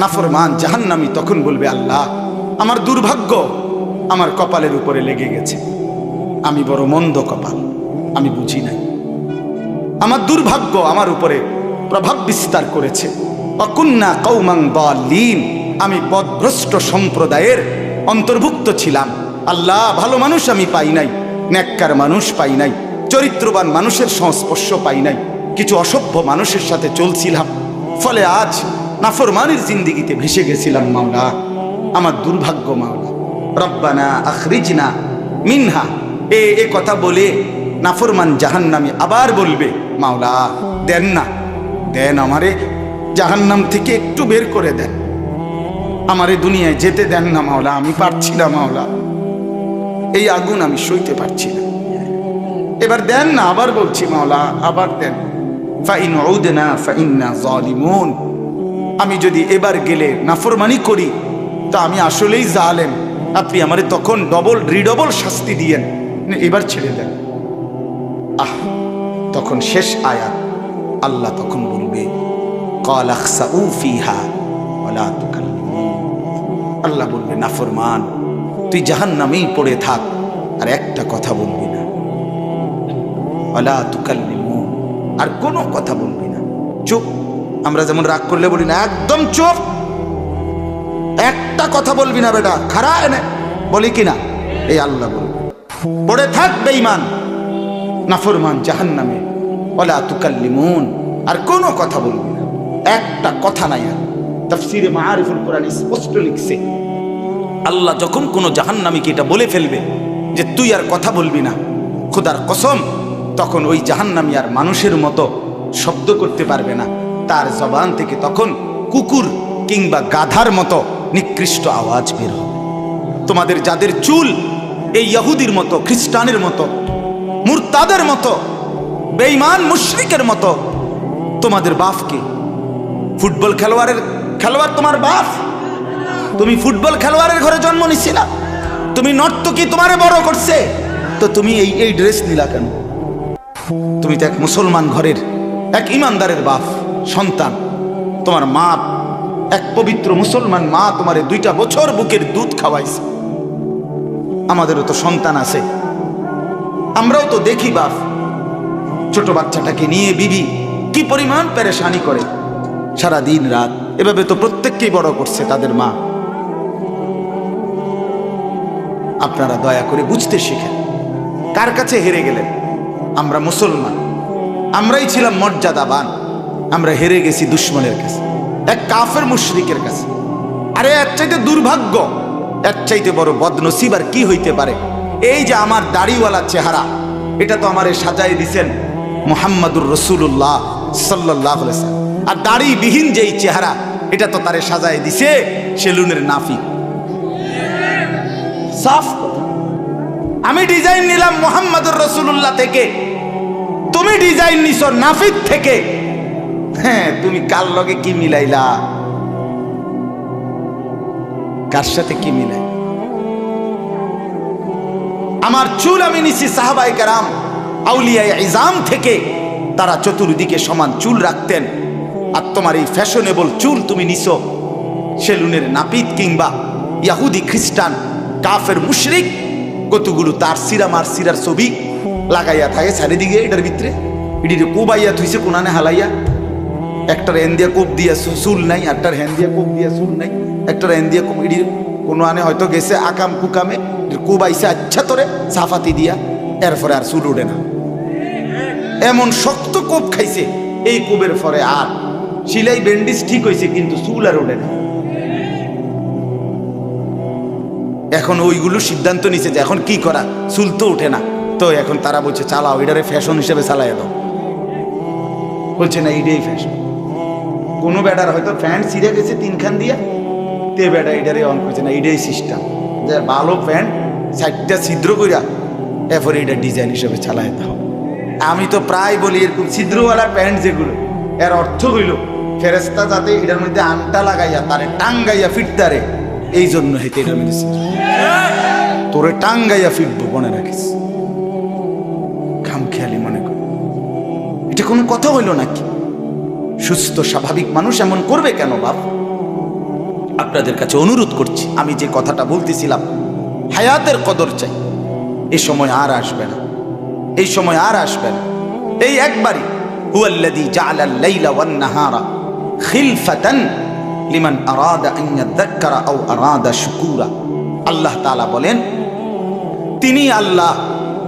নাফরমান জাহান্নামী তখন বলবে, আল্লাহ আমার দুর্ভাগ্য আমার কপালের উপরে লেগে গেছে, আমি বড় মন্দ কপাল, আমি বুঝি নাই, আমার দুর্ভাগ্য আমার উপরে প্রভাব বিস্তার করেছে। অকুন্না কৌমাং দাল্লিন, আমি পথভ্রষ্ট সম্প্রদায়ের অন্তর্ভুক্ত ছিলাম। আল্লাহ ভালো মানুষ আমি পাই নাই, নেককার মানুষ পাই নাই, চরিত্রবান মানুষের সংস্পর্শ পাই নাই, কিছু অসভ্য মানুষের সাথে চলছিলাম, ফলে আজ নাফরমানির জিন্দিগিতে ভেসে গেছিলাম। মাওলা আমার দুর্ভাগ্য, মাওলা রব্বানা আখরিজনা মিনহা। এ কথা বলে নাফরমান জাহান্নামী আবার বলবে, মাওলা দেন না, দেন আমারে জাহান্নাম থেকে একটু বের করে দেন, আমারে দুনিয়ায় যেতে দেন না মাওলা, আমি পারছি না মাওলা, এই আগুন আমি সইতে পারছি না, এবার দেন না। আবার বলছি মাওলা, আবার দেন। ফাইন উদনা ফাইন্না যালিমুন, আমি যদি এবার গেলে নাফরমানি করি তা আমি আসলেই জালেম, আপনি আমারে তখন ডবল রিডবল শাস্তি দিয়েন, এবার ছেড়ে দেন। তখন শেষ আয়াত, আল্লাহ তখন বলবে, ক্বাল আখসাউ ফিহা ওয়ালা তুকাল্লিমুন। আল্লাহ বলবে, নাফরমান তুই জাহান্নামেই পড়ে থাক, আর একটা কথা বলবি না, ওয়ালা তুকাল্লিমুন, আর কোনো কথা বলবি না, চুপ। আমরা যেমন রাগ করলে বলি না, একদম চুপ, একটা কথা বলবি না বেটা, খারা এনে বলি কিনা, এই আল্লাহ বলবে পড়ে থাক বেঈমান নাফরমান জাহান্নামে, ওয়ালা তুকাল্লিমুন, আর কোনো কথা বলবি না, একটা কথা নাই। আর তাফসীরে মাআরিফুল কোরআন স্পষ্ট লিখছে, আল্লাহ যখন কোনো জাহান্নামীকে এটা বলে ফেলবে যে তুই আর কথা বলবি না, খোদার কসম, তখন ওই জাহান্নামী আর মানুষের মতো শব্দ করতে পারবে না, তার জবান থেকে তখন কুকুর কিংবা গাধার মতো নিকৃষ্ট আওয়াজ বের হবে। তোমাদের যাদের চুল এই ইহুদির মতো, খ্রিস্টানের মতো, মুরতাদের মতো, বেঈমান মুশরিকের মতো, তোমাদের বাপকে ফুটবল খেলোয়াড় তোমার বাপ, তুমি ফুটবল খেলোয়াড়ের ঘরে জন্ম নিছিলা, তুমি নর্তকী তোমারে বড় করছে, তো তুমি এই ড্রেস নিলা কেন? তুমি তো এক মুসলমান ঘরের এক ইমানদারের বাপ সন্তান, তোমার মা এক পবিত্র মুসলমান মা তোমারে 2টা বছর বুকের দুধ খাওয়াইছে। আমাদেরও তো সন্তান আছে, আমরাও তো দেখি বাপ ছোট বাচ্চাটাকে নিয়ে বিবি কি পরিমাণ পেরেশানি করে সারা দিন রাত, এভাবে তো প্রত্যেককেই বড় করছে তাদের মা। আপনারা দয়া করে বুঝতে শিখেন, কার কাছে হেরে গেলেন? আমরা মুসলমান, আমরাই ছিলাম মর্যাদাবান, আমরা হেরে গেছি দুশ্মনের কাছে, এক কাফের মুশরিকের কাছে। আরে এর চাইতে দুর্ভাগ্য, এর চাইতে বড় বদনসিব আর কি হইতে পারে? এই যে আমার দাড়িওয়ালা চেহারা, এটা তো আমারে সাজায় দিছেন মুহাম্মাদুর রাসূলুল্লাহ সাল্লাল্লাহু আলাইহি ওয়াসাল্লাম, আর দাড়িবিহীন যেই চেহারা, এটা তো তারে সাজায় দিছে সেলুনের নাফি। সাফ কথা। আমি ডিজাইন নিলাম মুহাম্মাদুর রাসূলুল্লাহ থেকে, তুমি ডিজাইন নিছো নাফির থেকে। হ্যাঁ, তুমি কার লগে কি মিলাইলা, কার সাথে কি মিলাই? আমার চুল আমি নিছি সাহাবায়ে কেরাম আউলিয়ায়ে ইজাম থেকে, তারা চতুর্দিকে সমান চুল রাখতেন, আর তোমার এই ফ্যাশনেবল চুল তুমি নিছো সেলুনের নাপিত কিংবা ইহুদি খ্রিস্টান কাফের মুশরিক, কতগুলো তার সিরার ছবি লাগাইয়া থাকে চারিদিকে, এটার ভিতরে এটির কোবাইয়া থুইছে কোনানে হালাইয়া, একটার হ্যান দিয়া কোপ দিয়া চুল নাই, একটার হ্যান দিয়া কোপ দিয়া চুল নাই, একটার হ্যান দিয়া কোপ, এটির কোনো আনে হয়তো গেছে আকাম কুকামে, কোবাইছে আচ্ছা তোরে সাফাতি দিয়া, এরপরে আর চুল ওঠে না, এমন শক্ত কোপ খাইছে এই কোপের পরে, আর সিলাই ব্যান্ডেজ ঠিক হয়েছে কিন্তু চুল আর ওঠে না। এখন ওইগুলো সিদ্ধান্ত নিছে যে এখন কি করা, চুল তো ওঠে না, তো এখন তারা বলছে চালাও, এটারে ফ্যাশন হিসেবে চালাই দাও, বলছে না এটাই ফ্যাশন। কোনো বেটার হয়তো প্যান্ট ছিঁড়ে গেছে 3খান দিয়া, তে বেটা এটারে অন করছে না, এটাই সিস্টেম, যে ভালো প্যান্ট 4টা ছিদ্র কইরা এরপরে এটা ডিজাইন হিসেবে চালাই দাও। আমি তো প্রায় বলি এরকম ছিদ্রওয়ালা প্যান্ট যেগুলো, এর অর্থ হইল ফেরেস্তা যাতে এটার মধ্যে আংটা লাগাইয়া তারে টাঙ্গাইয়া ফিটতারে, এই জন্য হেতে এটা মেরেছে, তোরে টাঙ্গাইয়া ফিটবো, মনে রাখিস, খামখেয়ালি মনে কর। এটা কোনো কথা হইল নাকি? সুস্থ স্বাভাবিক মানুষ এমন করবে কেন বাপ? আপনাদের কাছে অনুরোধ করছি, আমি যে কথাটা বলতেছিলাম হায়াতের কদর চাই, এই সময় আর আসবে না, এই সময় আর আসবে না। এই একবারই হুয়াল্লাযী জাআলাল লাইলা ওয়ান নাহারা খিলফাতান লিমান আরাদা আন ইয়াযাক্কারা আও আরাদা শুকুরা। আল্লাহ তাআলা বলেন, তিনি আল্লাহ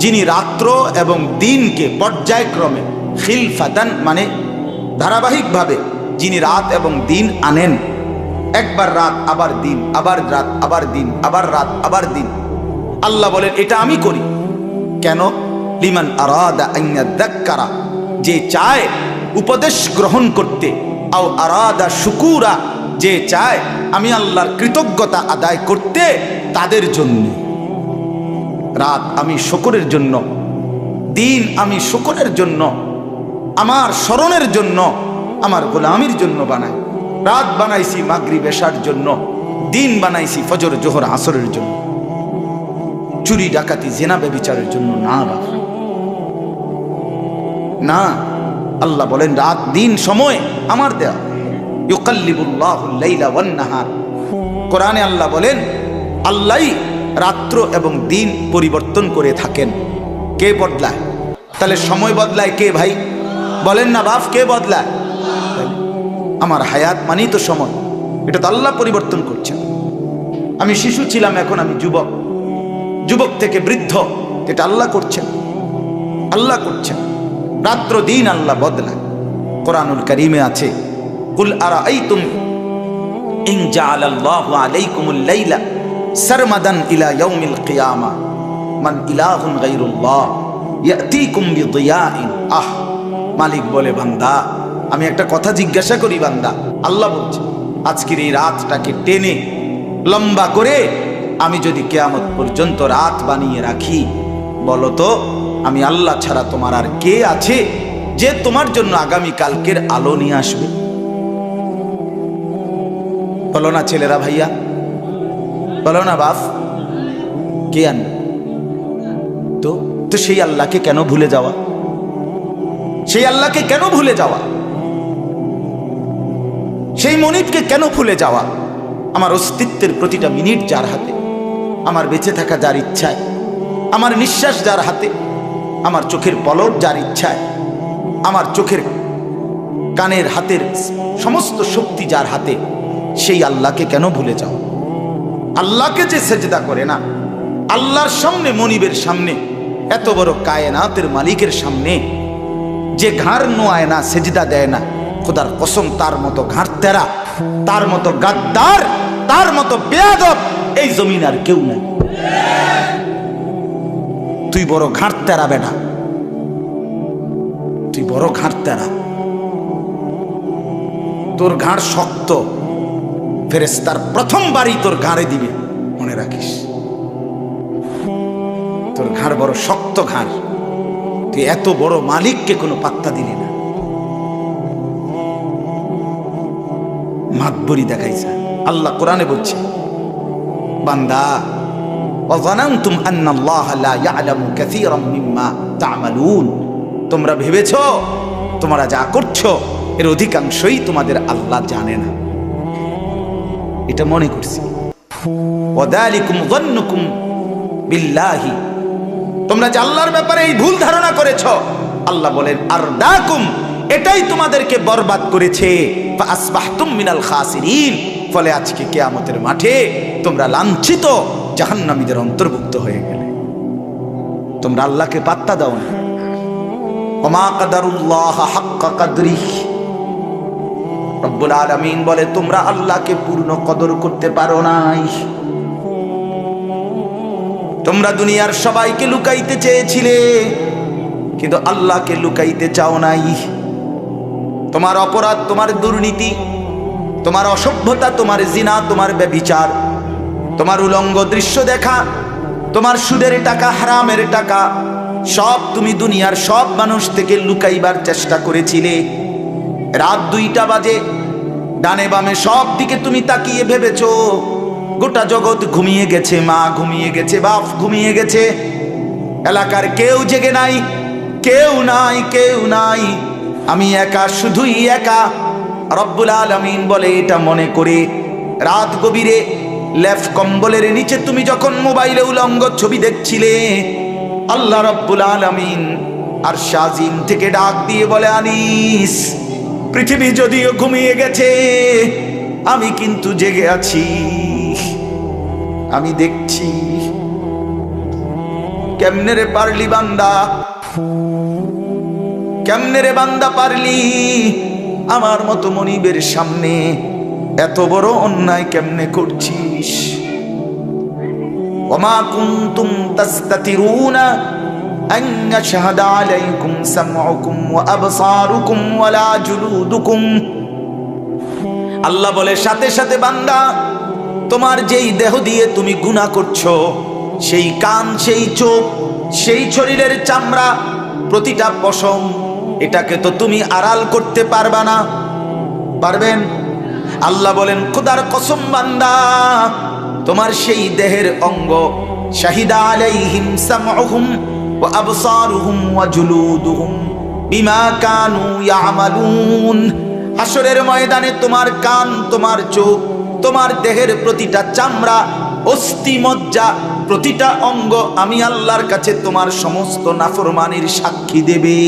যিনি রাত্র এবং দিনকে পর্যায়ক্রমে, খিলফাতান মানে ধারাবাহিকভাবে যিনি রাত এবং দিন আনেন, একবার রাত আবার দিন, আবার রাত আবার দিন, আবার রাত আবার দিন। আল্লাহ বলেন এটা আমি করি। কেন? লিমান আরাদা আন ইয়াযাক্কারা, যে চায় উপদেশ গ্রহণ করতে, আও আরাদা শুকুরা, যে চায় আমি আল্লাহর কৃতজ্ঞতা আদায় করতে, তাদের জন্য। রাত আমি শুকরের জন্য, দিন আমি শুকরের জন্য, আমার স্মরণের জন্য, আমার গোলামির জন্য বানাই। রাত বানাইছি মাগরিব এশার জন্য, দিন বানাইছি ফজর জোহর আসরের জন্য, চুরি ডাকাতি জিনা ব্যভিচারের জন্য না বাবা, না। আল্লাহ বলেন রাত দিন সময় আমার দেয়া। ইউকাল্লিবুল্লাহুল লাইলা ওয়ান নাহার, কোরআনে আল্লাহ বলেন আল্লাহই রাত্র এবং দিন পরিবর্তন করে থাকেন। কে বদলায়? তাহলে সময় বদলায় কে ভাই? বলেন না বাপ, কে বদলায়? আমার হায়াত মানেই তো সময়, এটা তো আল্লাহ পরিবর্তন করছেন। আমি শিশু ছিলাম, এখন আমি যুবক, যুবক থেকে বৃদ্ধ, এটা আল্লাহ করছেন, আল্লাহ করছেন। রাত্র দিন আল্লাহ বদলায়। কোরআনুল কারীমে আছে, কুল আরাআইতুম ইন জাআলাল্লাহু আলাইকুমুল লাইলা সারমাদান ইলা ইয়াউমিল কিয়ামা মান ইলাহুন গায়রুল্লাহ ইয়াতিকুম বিদিয়াইন। আহ, মালিক বলে বান্দা আমি একটা কথা জিজ্ঞাসা করি বান্দা, আল্লাহ বলছে আজকের এই রাতটাকে টেনে লম্বা করে আমি যদি কিয়ামত পর্যন্ত রাত বানিয়ে রাখি, বলো তো আমি আল্লাহ ছাড়া তোমার আর কে আছে যে তোমার জন্য আগামী কালকের আলো নিয়ে আসবে? বলো না ছেলেরা, ভাইয়া বলো না বাপ, কে আনবে? তো তো সেই আল্লাহকে কেন ভুলে যাওয়া? সেই আল্লাহকে কেন ভুলে যাওয়া? সেই মনিবকে কেন ভুলে যাওয়া? আমার অস্তিত্বের প্রতিটা মিনিট যার হাতে, আমার বেঁচে থাকা যার ইচ্ছায়, আমার নিঃশ্বাস যার হাতে, আমার চোখের পলক যার ইচ্ছায়, আমার চোখের কানের হাতের সমস্ত শক্তি যার হাতে, সেই আল্লাহকে কেন ভুলে যাও? আল্লাহকে যে সেজদা করে না, আল্লাহর সামনে, মনিবের সামনে, এত বড় কায়নাতের মালিকের সামনে যে ঘাড় নোয়ায় না, সেজদা দেয় না, খোদার কসম তার মতো ঘাড় তেরা, তার মতো গাদ্দার, তার মতো বেয়াদব এই জমিন আর কেউ নাই। তুই বড় ঘাড় তেরা বেটা, তুই বড় ঘাড় তেরা, তোর ঘাড় শক্ত, ফেরেশতার প্রথমবারই তোর ঘাড়ে দিবে, মনে রাখিস। তোর ঘাড় বড় শক্ত ঘাড়, তুই এত বড় মালিককে কোনো পাত্তা দিলি না, মাতবরি দেখাইছে। আল্লাহ কোরআনে বলছে, বান্দা ওয়াযানানতুম আন্নাল্লাহা লা ইয়ালামু কাসীরাম মিম্মা তা'মালুন, তোমরা ভেবেছো তোমরা যা করছো এর অধিকাংশই তোমাদের আল্লাহ জানে না, এটা মনে করছি। ওয়াযালিকুম যান্নুকুম বিল্লাহি, তোমরা যে আল্লাহর ব্যাপারে এই ভুল ধারণা করেছো, আল্লাহ বলেন আরদাকুম, এটাই তোমাদেরকে বরবাদ করেছে। ফাসবাহতুম মিনাল খাসিরিন, ফলে আজকে কিয়ামতের মাঠে তোমরা লাঞ্ছিত জাহান্নামীদের অন্তর্ভুক্ত হয়ে গেলে। তোমরা আল্লাহকে পাত্তা দাও না। ওমা কাদারুল্লাহ হাক্কা কদরিহি, রব্বুল আলামিন বলে তোমরা আল্লাহকে পূর্ণ কদর করতে পারো নাই। তোমরা দুনিয়ার সবাইকে লুকাইতে চেয়েছিলে, কিন্তু আল্লাহকে লুকাইতে চাও নাই। তোমার অপরাধ, তোমার দুর্নীতি, তোমার অসভ্যতা, তোমার জিনা, তোমার ব্যভিচার, তোমার উলঙ্গ দৃশ্য দেখা, তোমার সুদের টাকা, হারামের টাকা, সব তুমি দুনিয়ার সব মানুষ থেকে লুকাইবার চেষ্টা করেছিলে। রাত 2টা বাজে, ডানে বামে সব দিকে তুমি তাকিয়ে ভেবেছো গোটা জগৎ ঘুমিয়ে গেছে, মা ঘুমিয়ে গেছে, বাপ ঘুমিয়ে গেছে, এলাকার কেউ জেগে নাই, কেউ নাই, কেউ নাই, আমি একা, শুধুই একা। রব্বুল আলামিন বলে এটা মনে করে রাত গভীরে লেফ কম্বলের নিচে তুমি যখন মোবাইলে উলঙ্গ ছবি দেখছিলে, আল্লাহ রাব্বুল আলামিন আর শাজিম থেকে ডাক দিয়ে বলে, আনিস, পৃথিবী যদিও ঘুমিয়ে গেছে, আমি কিন্তু জেগে আছি, আমি দেখছি। কেমনে রে পারলি বান্দা, কেমনে রে বান্দা পারলি আমার মতো মনিবের সামনে এত বড় অন্যায় কেমনে করছিস? ওমা কুনতুম তাস্তাতিরুনা আন ইয়াশহাদা আলাইকুম সামউকুম ওয়া আবসারুকুম ওয়ালা জুলুদুকুম। আল্লাহ বলে, সাথে সাথে বান্দা, তোমার যেই দেহ দিয়ে তুমি গুনাহ করছো, সেই কান, সেই চোখ, সেই শরীরের চামড়া, প্রতিটা পশম, এটাকে তো তুমি আড়াল করতে পারবা না। পারবেন? আল্লাহ বলেন, খোদার কসম বান্দা, তোমার সেই দেহের অঙ্গ, শাহিদা আলাইহিম সামউহুম ওয়া আবসারুহুম ওয়া জুলুদুহুম বিমা কানু ইয়ামালুন। হাসরের ময়দানে তোমার কান, তোমার চোখ, তোমার দেহের প্রতিটা চামড়া, অস্থি, মজ্জা, প্রতিটা অঙ্গ আমি আল্লাহর কাছে তোমার সমস্ত নাফরমানির সাক্ষী দেবে।